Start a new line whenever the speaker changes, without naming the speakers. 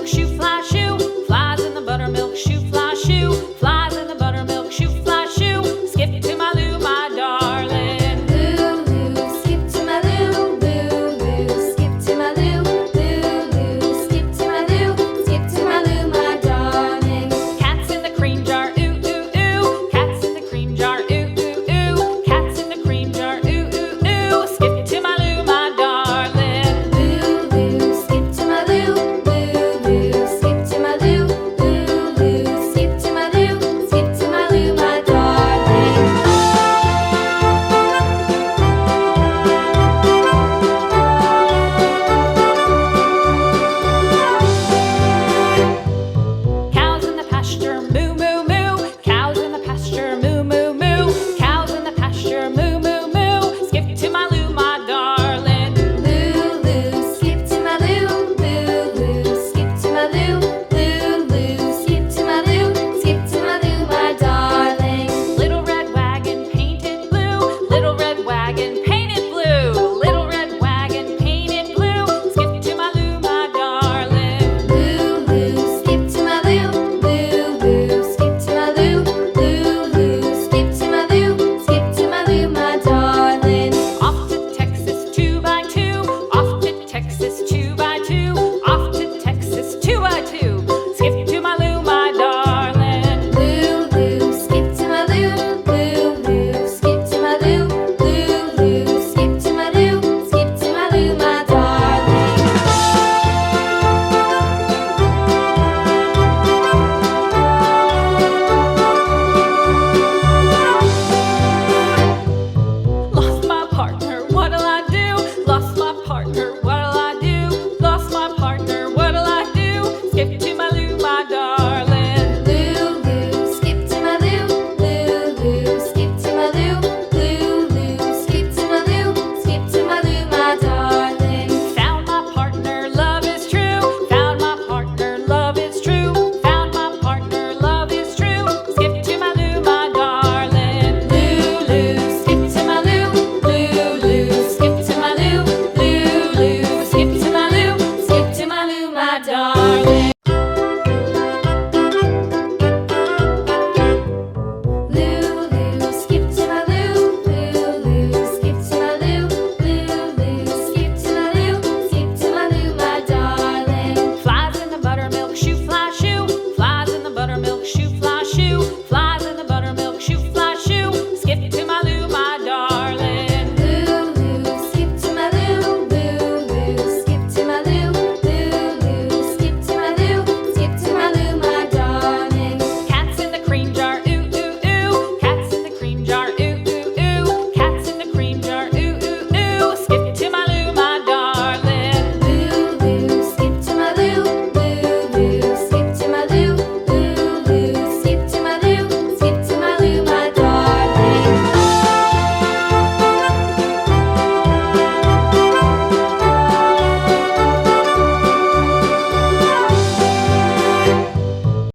buttermilk shoe, fly shoe. Flies in the buttermilk shoe, fly shoe. Flies in the buttermilk shoe, fly shoe. Skip to my Lou, my darling.
Lou, skip to my Lou, Lou, skip to my Lou, Lou, skip to my Lou, skip to my Lou, my darling.
Cats in the cream jar, ooh, ooh, ooh. Cats in the cream jar, ooh, ooh, ooh. Cats in the cream jar, ooh, ooh, ooh. Skip to my Lou, my darling.
Lou, skip to my Lou, Lou, skip to my Lou, Lou, skip to my Lou, skip to my Lou, my darling.
Cows in the pasture, moo, moo, moo. Cows in the pasture, moo, moo, moo. Cows in the pasture, moo, moo, moo. Skip to my Lou, my darling.
Lou, skip to my Lou, Lou, skip to my Lou, Lou, skip to my Lou, skip to my Lou, my darling.
Little red wagon painted blue. Little red wagon painted blue. Little red wagon painted blue. Skip to my Lou, my darling.
Lou, skip to my Lou, Lou, skip to my Lou, Lou, skip to my Lou, skip to my Lou, my darling.
Off to Texas 2x2. Off to Texas 2x2. Off to Texas 2x2. Skip to my Lou, my darling.
Lou, skip to my Lou, Lou, skip to my Lou, Lou, skip to my Lou, skip to my Lou, my darling.
Lost my partner, what'll I do? Lost my partner, what'll I do? Lost my partner, what'll I do? Skip to my Lou, my darling.
Lou, skip to my Lou, Lou, skip to my Lou, Lou, skip to my Lou, skip to my Lou, my darling.
Found my partner, love is true. Found my partner, love is true. Found my partner, love is true. Skip to my Lou, my darling.
Lou, skip to my Lou, Lou, skip to my Lou, Lou, skip to my Lou, skip to my Lou, my darling.